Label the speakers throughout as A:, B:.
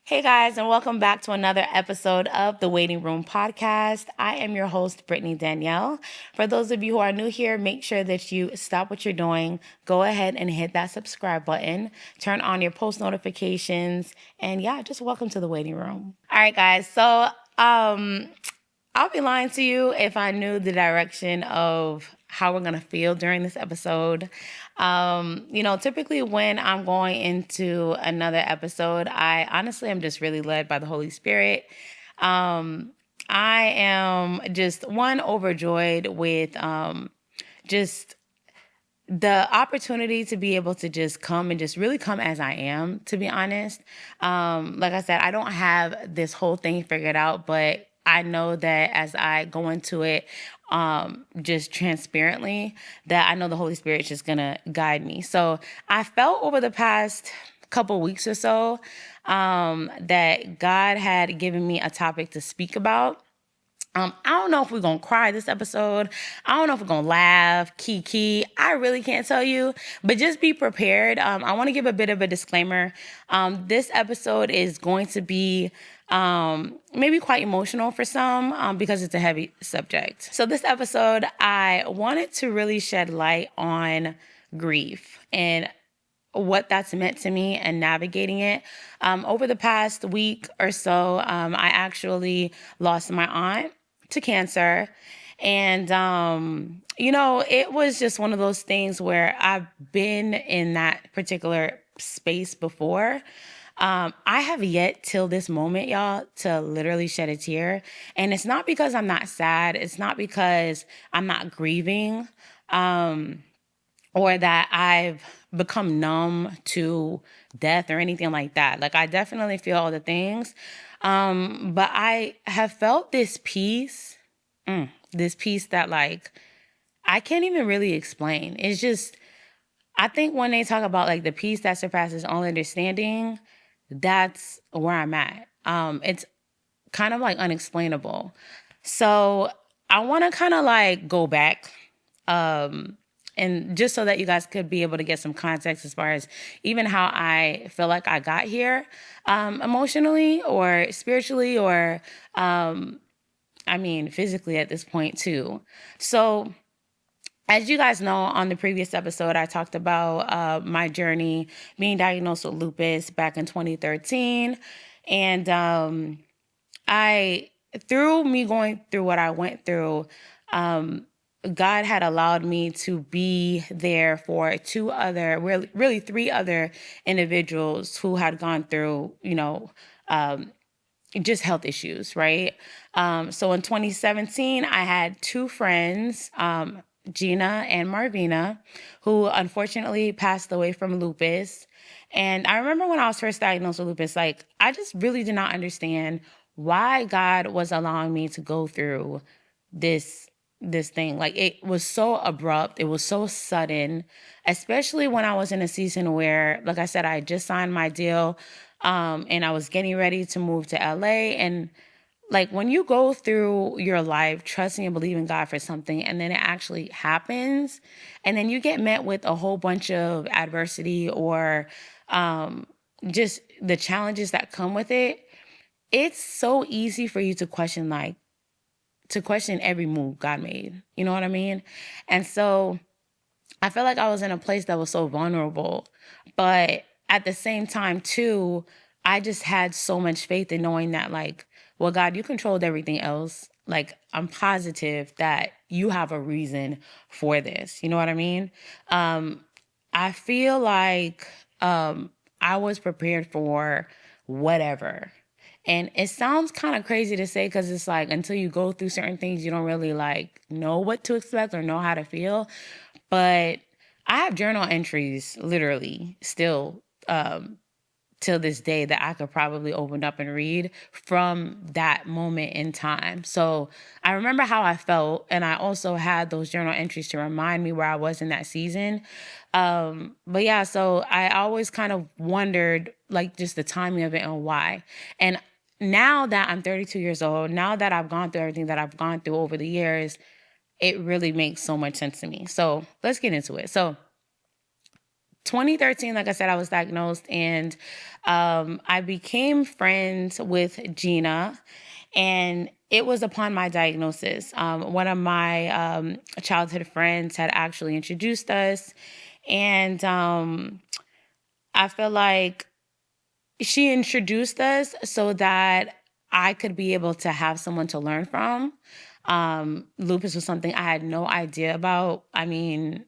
A: Hey guys, and welcome back to another episode of the Waiting Room Podcast. I am your host, Brittany Danielle. For those of you who are new here, make sure that you stop what you're doing, go ahead and hit that subscribe button, turn on your post notifications, and yeah, just welcome to the Waiting Room. All right, guys. I'll be lying to you if I knew the direction of how we're going to feel during this episode. Typically when I'm going into another episode, I honestly am just really led by the Holy Spirit. I am just overjoyed with just the opportunity to be able to just come and just really come as I am, to be honest. Like I said, I don't have this whole thing figured out, but I know that as I go into it, just transparently, that I know the Holy Spirit is just gonna guide me. So I felt over the past couple weeks or so, that God had given me a topic to speak about. I don't know if we're going to cry this episode. I don't know if we're going to laugh, kiki. I really can't tell you, but just be prepared. I want to give a bit of a disclaimer. This episode is going to be maybe quite emotional for some because it's a heavy subject. So this episode, I wanted to really shed light on grief and what that's meant to me and navigating it. Over the past week or so, I actually lost my aunt to cancer. And, it was just one of those things where I've been in that particular space before. I have yet till this moment, y'all, to literally shed a tear. And it's not because I'm not sad. It's not because I'm not grieving. Or that I've become numb to death or anything like that. Like, I definitely feel all the things. But I have felt this peace that, like, I can't even really explain. It's just, I think when they talk about, like, the peace that surpasses all understanding, that's where I'm at. It's kind of, like, unexplainable. So I want to kind of, like, go back, and just so that you guys could be able to get some context as far as even how I feel like I got here, emotionally or spiritually or, physically at this point too. So as you guys know, on the previous episode, I talked about my journey being diagnosed with lupus back in 2013. And through me going through what I went through, God had allowed me to be there for really three other individuals who had gone through, just health issues, right? So in 2017, I had two friends, Gina and Marvina, who unfortunately passed away from lupus. And I remember when I was first diagnosed with lupus, like, I just really did not understand why God was allowing me to go through this thing. Like, it was so abrupt, it was so sudden, especially when I was in a season where, like I said, I had just signed my deal, and I was getting ready to move to LA. And like, when you go through your life trusting and believing God for something, and then it actually happens, and then you get met with a whole bunch of adversity or just the challenges that come with it, it's so easy for you to question, every move God made. You know what I mean? And so I felt like I was in a place that was so vulnerable. But at the same time, too, I just had so much faith in knowing that, like, well, God, you controlled everything else. Like, I'm positive that you have a reason for this. You know what I mean? I feel like I was prepared for whatever. And it sounds kind of crazy to say because it's like until you go through certain things, you don't really like know what to expect or know how to feel. But I have journal entries literally still till this day that I could probably open up and read from that moment in time. So I remember how I felt, and I also had those journal entries to remind me where I was in that season. But yeah, so I always kind of wondered, like, just the timing of it and why. And now that I'm 32 years old, now that I've gone through everything that I've gone through over the years, it really makes so much sense to me. So let's get into it. So 2013, like I said, I was diagnosed, and I became friends with Gina. And it was upon my diagnosis. One of my childhood friends had actually introduced us. And I feel like she introduced us so that I could be able to have someone to learn from. Lupus was something I had no idea about. I mean,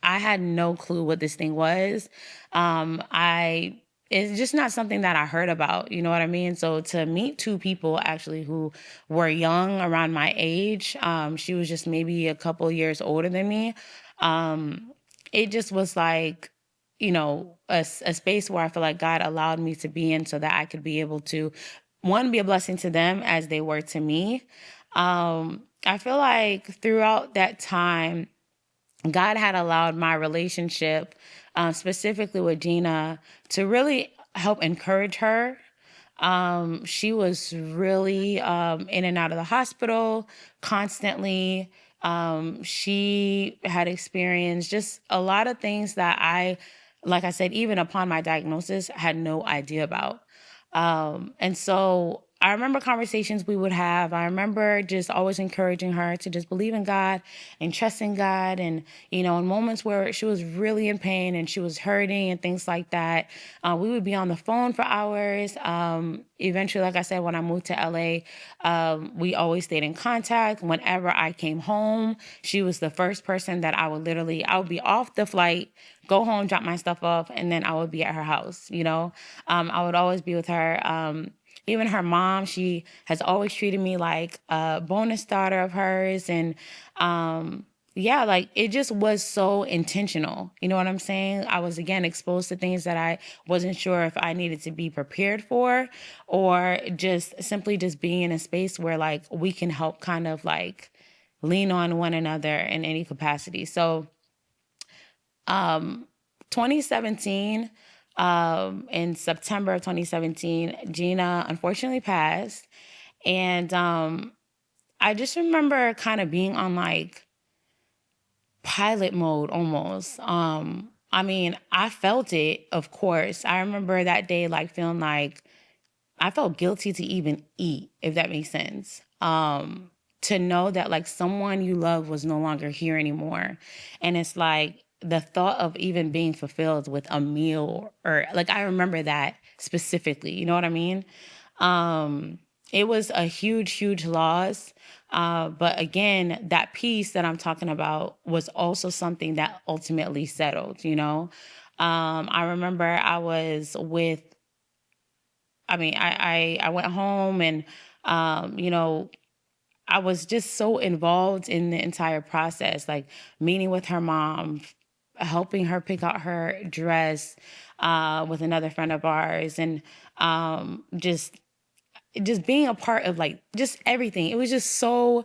A: I had no clue what this thing was. I It's just not something that I heard about, you know what I mean? So to meet two people actually who were young around my age, she was just maybe a couple years older than me. It just was like, a space where I feel like God allowed me to be in so that I could be able to, one, be a blessing to them as they were to me. I feel like throughout that time, God had allowed my relationship, specifically with Gina, to really help encourage her. She was really in and out of the hospital constantly. She had experienced just a lot of things that like I said, even upon my diagnosis, had no idea about. And so I remember conversations we would have. I remember just always encouraging her to just believe in God and trust in God. And, in moments where she was really in pain and she was hurting and things like that, we would be on the phone for hours. Eventually, like I said, when I moved to LA, we always stayed in contact. Whenever I came home, she was the first person that I would be off the flight, go home, drop my stuff off, and then I would be at her house. I would always be with her. Even her mom, she has always treated me like a bonus daughter of hers. And yeah, like it just was so intentional. You know what I'm saying? I was again exposed to things that I wasn't sure if I needed to be prepared for, or just simply just being in a space where like we can help kind of like lean on one another in any capacity. So 2017, in September of 2017, Gina unfortunately passed. And I just remember kind of being on like pilot mode almost. I mean, I felt it, of course. I remember that day like feeling like I felt guilty to even eat, if that makes sense. To know that like someone you love was no longer here anymore. And it's like the thought of even being fulfilled with a meal, or like I remember that specifically, you know what I mean? It was a huge, huge loss. But again, that peace that I'm talking about was also something that ultimately settled. I remember I went home and, I was just so involved in the entire process, like meeting with her mom, helping her pick out her dress, with another friend of ours, and just being a part of like just everything. It was just so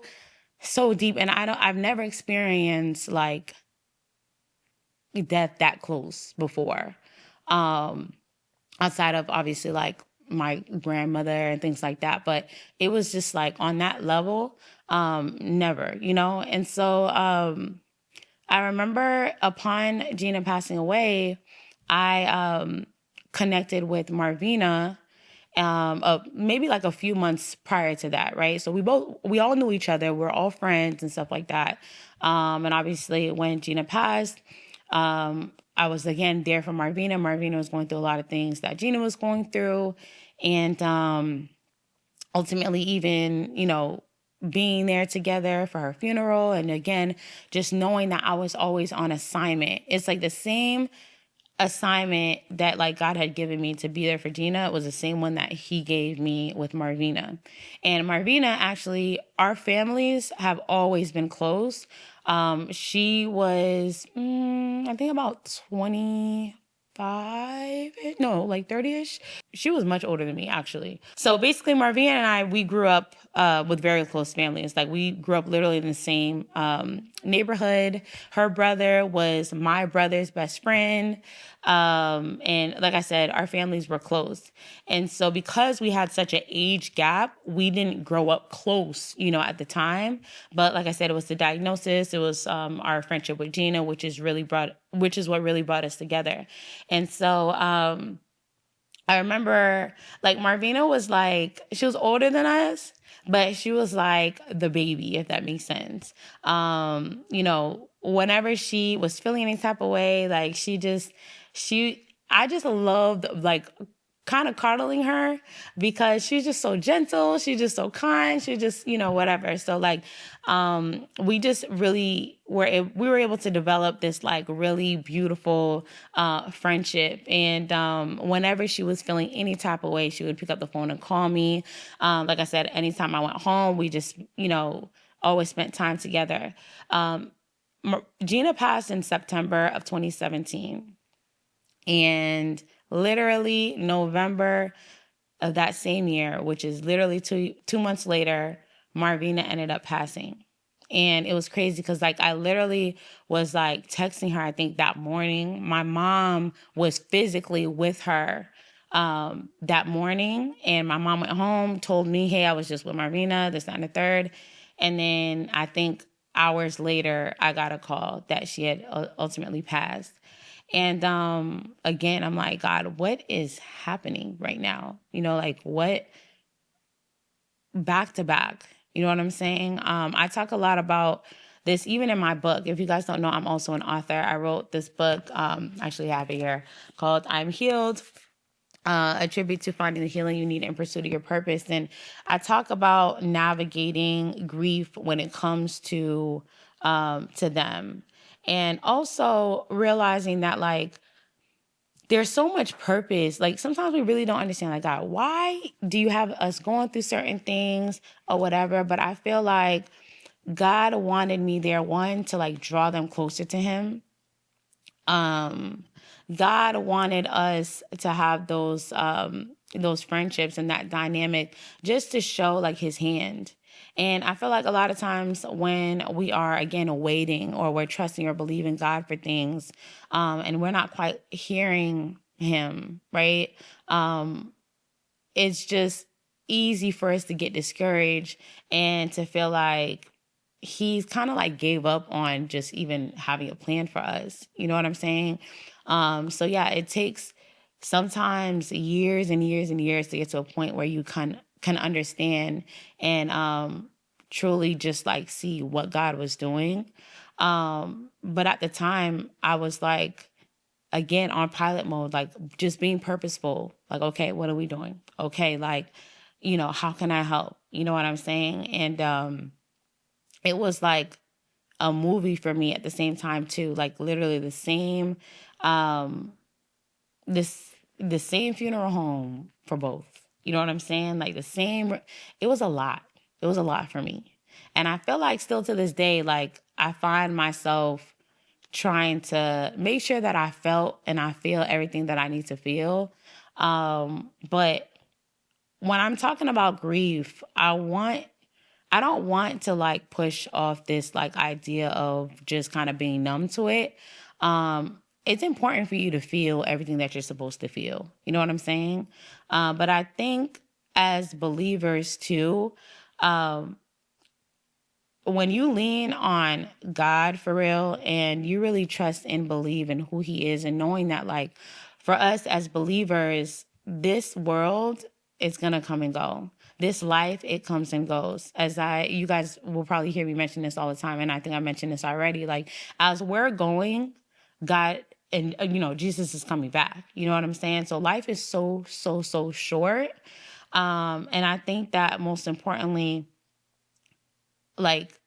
A: so deep, and I've never experienced like death that close before. Um, Outside of obviously like my grandmother and things like that, but it was just like on that level, never. And so I remember upon Gina passing away, I connected with Marvina, maybe like a few months prior to that, right? So we all knew each other. We're all friends and stuff like that. And obviously when Gina passed, I was again there for Marvina. Marvina was going through a lot of things that Gina was going through. And ultimately even, being there together for her funeral. And again, just knowing that I was always on assignment. It's like the same assignment that like God had given me to be there for Gina was the same one that he gave me with Marvina. And Marvina, actually, our families have always been close. She was, I think about 25, no, like 30-ish. she was much older than me, actually. So basically, Marvina and I, we grew up with very close families. Like, we grew up literally in the same neighborhood. Her brother was my brother's best friend. And like I said, our families were close. And so because we had such an age gap, we didn't grow up close, at the time. But like I said, it was the diagnosis. It was our friendship with Gina, which is what really brought us together. And so, I remember, like, Marvina was like, she was older than us, but she was like the baby, if that makes sense. Whenever she was feeling any type of way, like, I just loved, like, kind of coddling her because she's just so gentle. She's just so kind. She just, whatever. So, like, we just really we were able to develop this, like, really beautiful friendship. And whenever she was feeling any type of way, she would pick up the phone and call me. Like I said, anytime I went home, we just, always spent time together. Gina passed in September of 2017. And literally November of that same year, which is literally two months later, Marvina ended up passing. And it was crazy because, like, I literally was, like, texting her, I think, that morning. My mom was physically with her that morning. And my mom went home, told me, hey, I was just with Marvina, this, that, and the third. And then I think hours later, I got a call that she had ultimately passed. And again, I'm like, God, what is happening right now? Like, what, back to back? You know what I'm saying? I talk a lot about this, even in my book. If you guys don't know, I'm also an author. I wrote this book, actually I have it here, called I'm Healed, a tribute to finding the healing you need in pursuit of your purpose. And I talk about navigating grief when it comes to them. And also realizing that, like, there's so much purpose. Like, sometimes we really don't understand, like, God, why do you have us going through certain things or whatever? But I feel like God wanted me there, one, to, like, draw them closer to him. God wanted us to have those friendships and that dynamic just to show, like, his hand. And I feel like a lot of times when we are, again, waiting or we're trusting or believing God for things, and we're not quite hearing him, right? It's just easy for us to get discouraged and to feel like he's kind of, like, gave up on just even having a plan for us. You know what I'm saying? So yeah, it takes sometimes years and years and years to get to a point where you can understand and truly just, like, see what God was doing. But at the time, I was, like, again, on pilot mode, like, just being purposeful. Like, okay, what are we doing? Okay, like, how can I help? You know what I'm saying? And it was like a movie for me at the same time too. Like, literally um, the same funeral home for both. You know what I'm saying? Like, the same. It was a lot. It was a lot for me, and I feel like still to this day, like, I find myself trying to make sure that I felt and I feel everything that I need to feel. But when I'm talking about grief, I don't want to, like, push off this, like, idea of just kind of being numb to it. It's important for you to feel everything that you're supposed to feel. You know what I'm saying? But I think as believers too, um, when you lean on God for real and you really trust and believe in who he is, and knowing that, like, for us as believers, this world is going to come and go. This life, it comes and goes. You guys will probably hear me mention this all the time. And I think I mentioned this already. Like, as we're going, God and, Jesus is coming back. You know what I'm saying? So life is so, so, so short. And I think that most importantly, like,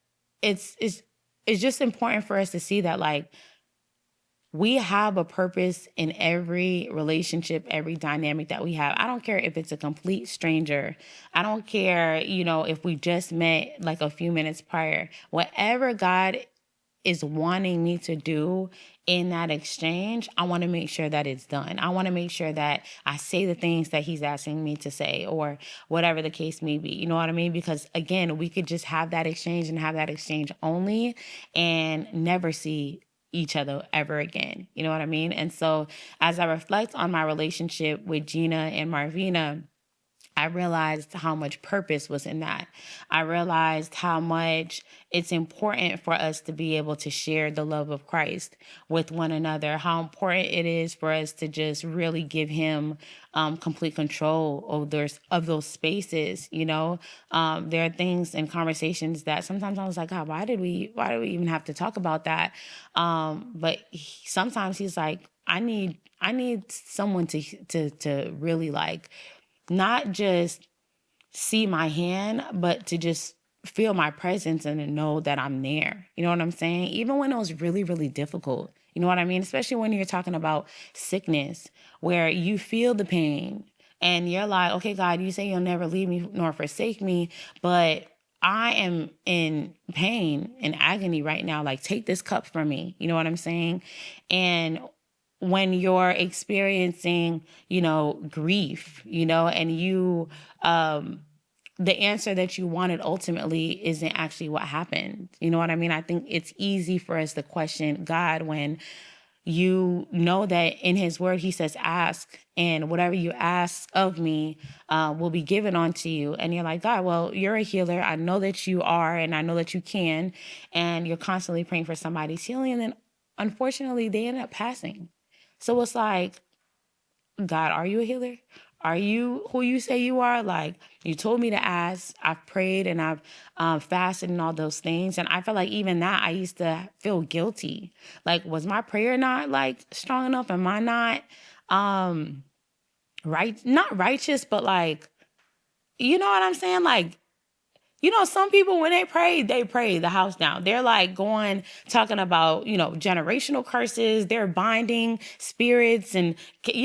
A: it's just important for us to see that, like, we have a purpose in every relationship, every dynamic that we have. I don't care if it's a complete stranger. I don't care, if we just met, like, a few minutes prior. Whatever God is wanting me to do in that exchange, I want to make sure that it's done. I want to make sure that I say the things that he's asking me to say, or whatever the case may be. You know what I mean? Because again, we could just have that exchange and have that exchange only and never see each other ever again. You know what I mean? And so as I reflect on my relationship with Gina and Marvina, I realized how much purpose was in that. I realized how much it's important for us to be able to share the love of Christ with one another, how important it is for us to just really give him complete control of those spaces. There are things and conversations that sometimes I was like, God, why do we even have to talk about that? But sometimes he's like, I need someone to really like not just see my hand, but to just feel my presence and to know that I'm there. You know what I'm saying? Even when it was really, really difficult. You know what I mean? Especially when you're talking about sickness, where you feel the pain and you're like, okay, God, you say you'll never leave me nor forsake me, but I am in pain and agony right now. Like, take this cup from me. You know what I'm saying? And when you're experiencing, grief, and the answer that you wanted ultimately isn't actually what happened. You know what I mean? I think it's easy for us to question God when you know that in his word, he says, ask, and whatever you ask of me will be given unto you. And you're like, God, well, you're a healer. I know that you are, and I know that you can, and you're constantly praying for somebody's healing. And then unfortunately, they end up passing. So it's like, God, are you a healer? Are you who you say you are? Like, you told me to ask. I've prayed and I've fasted and all those things. And I feel like even that, I used to feel guilty. Like, was my prayer not like strong enough? Am I not not righteous, but like, you know what I'm saying? Like, some people, when they pray the house down. They're like talking about, generational curses. They're binding spirits and,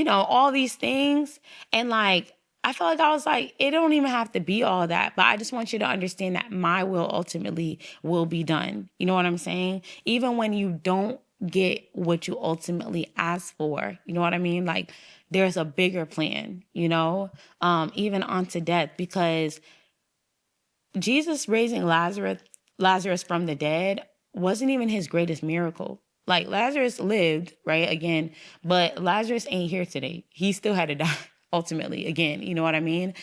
A: all these things. And like, I feel like I was like, it don't even have to be all that. But I just want you to understand that my will ultimately will be done. You know what I'm saying? Even when you don't get what you ultimately ask for, you know what I mean? Like, there's a bigger plan, even onto death, because Jesus raising Lazarus from the dead wasn't even his greatest miracle. Like, Lazarus lived, right, again, but Lazarus ain't here today. He still had to die ultimately again, you know what I mean?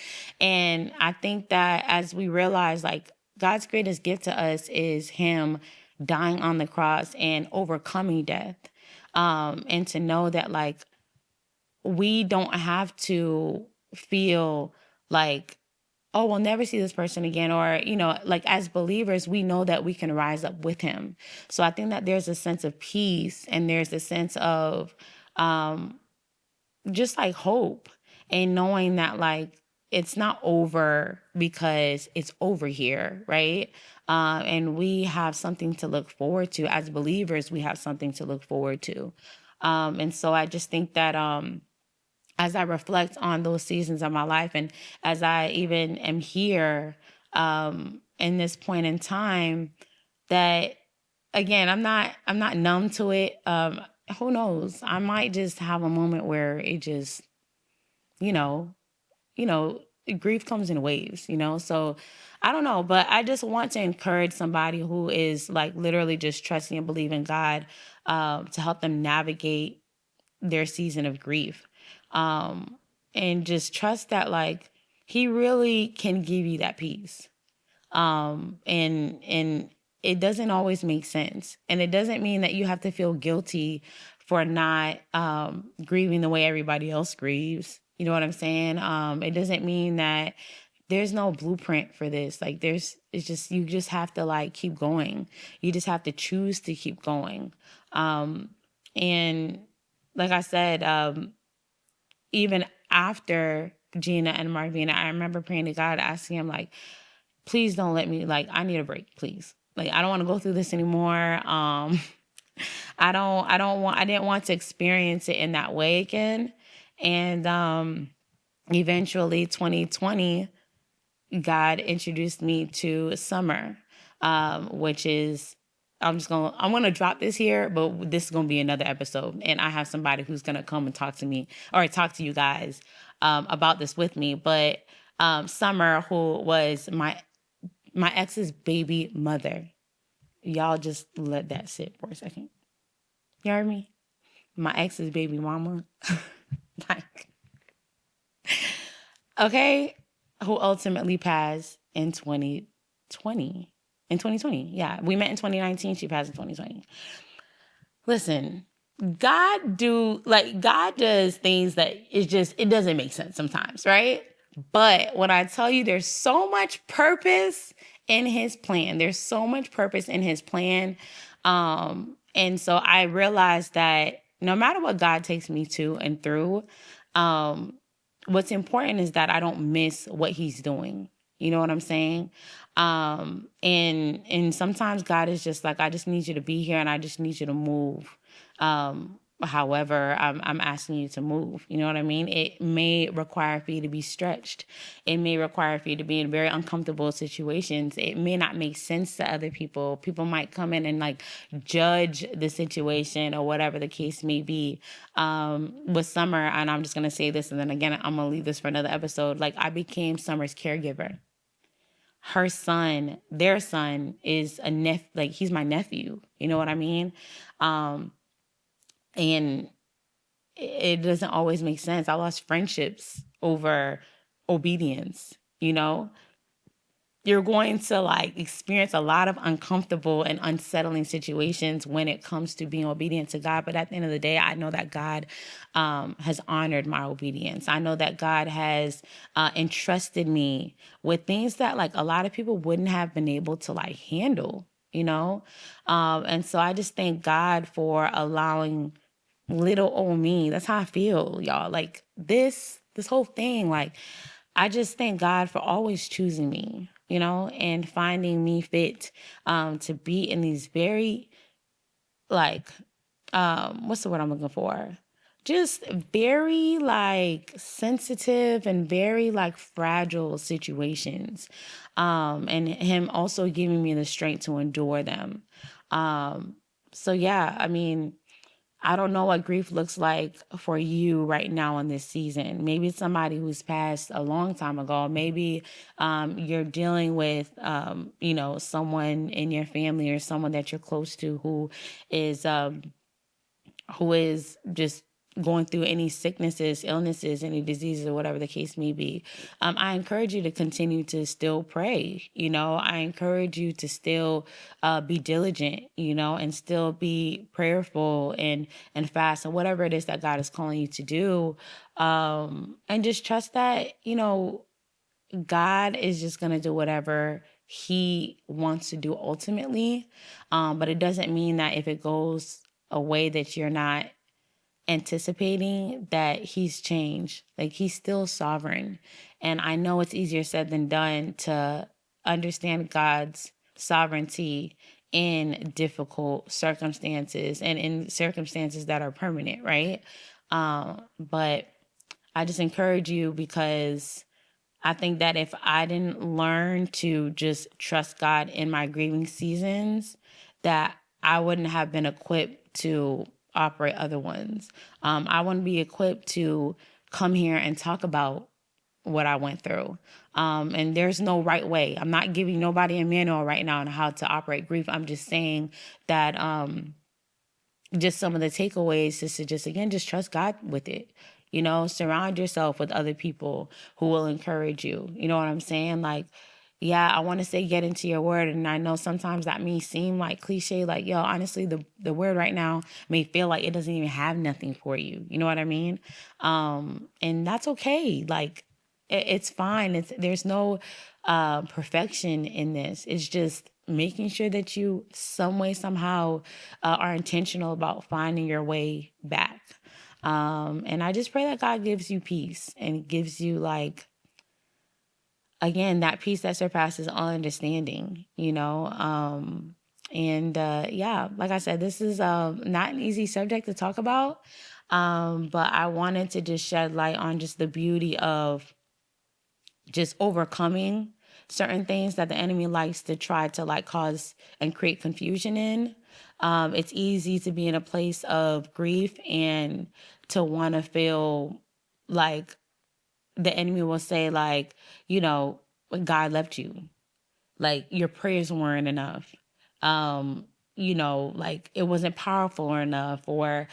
A: And I think that as we realize, like, God's greatest gift to us is him dying on the cross and overcoming death. And to know that, like, we don't have to feel like, oh, we'll never see this person again. Or, like, as believers, we know that we can rise up with him. So I think that there's a sense of peace and there's a sense of just like hope, and knowing that, like, it's not over because it's over here, right? And we have something to look forward to. As believers, we have something to look forward to. And so I just think that as I reflect on those seasons of my life, and as I even am here in this point in time, that again, I'm not numb to it. Who knows? I might just have a moment where it just, you know, you know, grief comes in waves, So I don't know, but I just want to encourage somebody who is like literally just trusting and believing God to help them navigate their season of grief. And just trust that, like, he really can give you that peace. And it doesn't always make sense. And it doesn't mean that you have to feel guilty for not grieving the way everybody else grieves. You know what I'm saying? It doesn't mean that there's no blueprint for this. Like, you just have to like keep going. You just have to choose to keep going. And like I said, even after Gina and Marvina, I remember praying to God, asking him, like, please don't let me, like, I need a break, please. Like, I don't want to go through this anymore. I didn't want to experience it in that way again. And eventually 2020, God introduced me to Summer, which is I'm gonna drop this here, but this is gonna be another episode, and I have somebody who's gonna come and talk to me or talk to you guys about this with me. But Summer, who was my ex's baby mother, y'all just let that sit for a second. You heard me? My ex's baby mama, like, okay, who ultimately passed in 2020. In 2020, yeah, we met in 2019. She passed in 2020. Listen, God does things that it doesn't make sense sometimes, right? But when I tell you there's so much purpose in his plan, there's so much purpose in his plan. And so I realized that no matter what God takes me to and through, um, what's important is that I don't miss what he's doing. You know what I'm saying? And sometimes God is just like, I just need you to be here and I just need you to move. However, I'm asking you to move. You know what I mean? It may require for you to be stretched. It may require for you to be in very uncomfortable situations. It may not make sense to other people. People might come in and like judge the situation or whatever the case may be. With Summer, and I'm just gonna say this, and then again, I'm gonna leave this for another episode. Like, I became Summer's caregiver. Her son, their son, is like, he's my nephew. You know what I mean? Um, and it doesn't always make sense. I lost friendships over obedience, you know? You're going to like experience a lot of uncomfortable and unsettling situations when it comes to being obedient to God. But at the end of the day, I know that God has honored my obedience. I know that God has entrusted me with things that like a lot of people wouldn't have been able to like handle, you know? And so I just thank God for allowing little old me. That's how I feel, y'all. Like this whole thing, like, I just thank God for always choosing me, you know, and finding me fit to be in these very, like, what's the word I'm looking for? Just very like sensitive and very like fragile situations. And him also giving me the strength to endure them. So yeah, I mean, I don't know what grief looks like for you right now in this season. Maybe it's somebody who's passed a long time ago. Maybe you're dealing with, someone in your family or someone that you're close to is who is just going through any sicknesses, illnesses, any diseases, or whatever the case may be. I encourage you to continue to still pray. You know, I encourage you to still be diligent, you know, and still be prayerful and fast and whatever it is that God is calling you to do. And just trust that, you know, God is just going to do whatever he wants to do ultimately. But it doesn't mean that if it goes a way that you're not anticipating, that he's changed. Like, he's still sovereign. And I know it's easier said than done to understand God's sovereignty in difficult circumstances and in circumstances that are permanent, right? But I just encourage you, because I think that if I didn't learn to just trust God in my grieving seasons, that I wouldn't have been equipped to operate other ones. I wouldn't be equipped to come here and talk about what I went through. And there's no right way. I'm not giving nobody a manual right now on how to operate grief. I'm just saying that just some of the takeaways is to just, again, just trust God with it. You know, surround yourself with other people who will encourage you. You know what I'm saying? Like, yeah, I want to say get into your word. And I know sometimes that may seem like cliche, like, yo, honestly, the word right now may feel like it doesn't even have nothing for you. You know what I mean? And that's okay. Like, it's fine. There's no perfection in this. It's just making sure that you some way, somehow are intentional about finding your way back. And I just pray that God gives you peace and gives you, like, again, that peace that surpasses all understanding, you know? Yeah, like I said, this is not an easy subject to talk about. But I wanted to just shed light on just the beauty of just overcoming certain things that the enemy likes to try to like cause and create confusion in. It's easy to be in a place of grief and to want to feel like the enemy will say, like, you know, God left you, like your prayers weren't enough. um like it wasn't powerful enough, or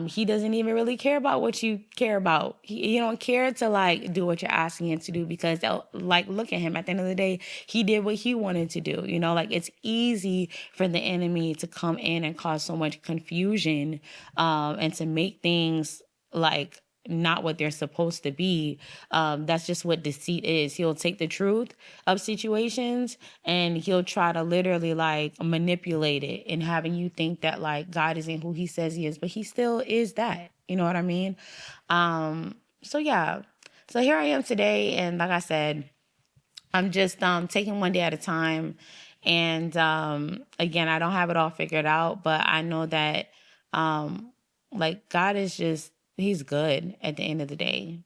A: he doesn't even really care about what you care about. You don't care to like do what you're asking him to do, because like, look at him, at the end of the day, he did what he wanted to do. Like, it's easy for the enemy to come in and cause so much confusion, and to make things like not what they're supposed to be. That's just what deceit is. He'll take the truth of situations and he'll try to literally like manipulate it and having you think that like God isn't who he says he is, but he still is that. You know what I mean? So yeah. So here I am today, and like I said, I'm just taking one day at a time. And again, I don't have it all figured out, but I know that like God is just, he's good at the end of the day.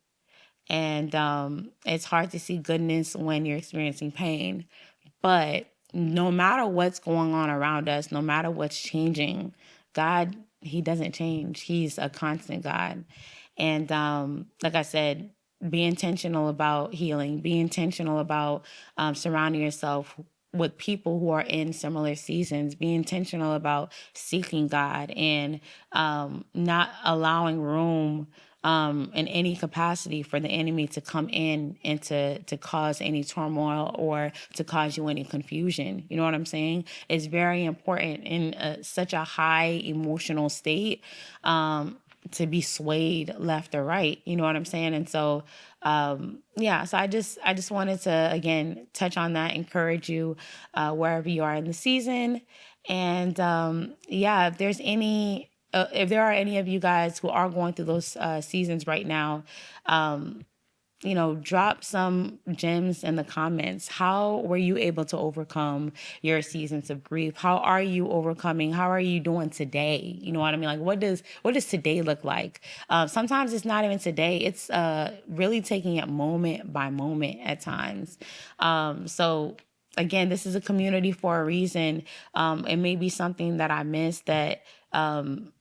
A: And it's hard to see goodness when you're experiencing pain. But no matter what's going on around us, no matter what's changing, God, he doesn't change. He's a constant God. And like I said, be intentional about healing. Be intentional about surrounding yourself with people who are in similar seasons. Be intentional about seeking God and not allowing room in any capacity for the enemy to come in and to cause any turmoil or to cause you any confusion. You know what I'm saying? It's very important in such a high emotional state to be swayed left or right. You know what I'm saying? And so, yeah, so I just wanted to, again, touch on that, encourage you wherever you are in the season. And yeah, if there are any of you guys who are going through those seasons right now, drop some gems in the comments. How were you able to overcome your seasons of grief? How are you overcoming? How are you doing today? You know what I mean? Like, what does today look like? Sometimes it's not even today. It's really taking it moment by moment at times. So again, this is a community for a reason. It may be something that I missed that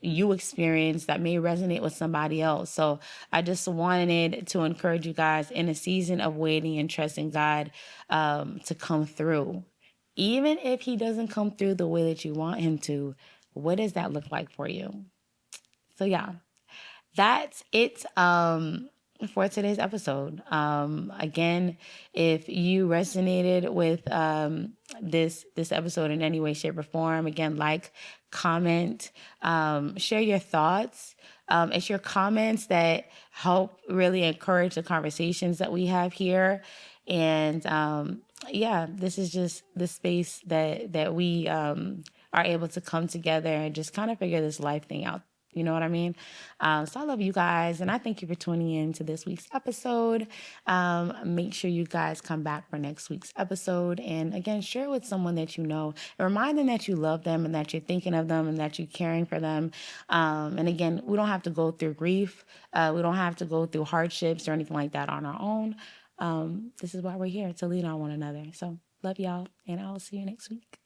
A: you experience that may resonate with somebody else. So I just wanted to encourage you guys in a season of waiting and trusting God to come through. Even if he doesn't come through the way that you want him to, what does that look like for you? So yeah, that's it for today's episode. Again, if you resonated with this episode in any way, shape, or form, again, like, comment, share your thoughts. It's your comments that help really encourage the conversations that we have here. And yeah, this is just the space that we are able to come together and just kind of figure this life thing out. You know what I mean? So I love you guys, and I thank you for tuning in to this week's episode. Make sure you guys come back for next week's episode. And again, share it with someone that you know. And remind them that you love them and that you're thinking of them and that you're caring for them. And again, we don't have to go through grief. We don't have to go through hardships or anything like that on our own. This is why we're here, to lean on one another. So love y'all, and I'll see you next week.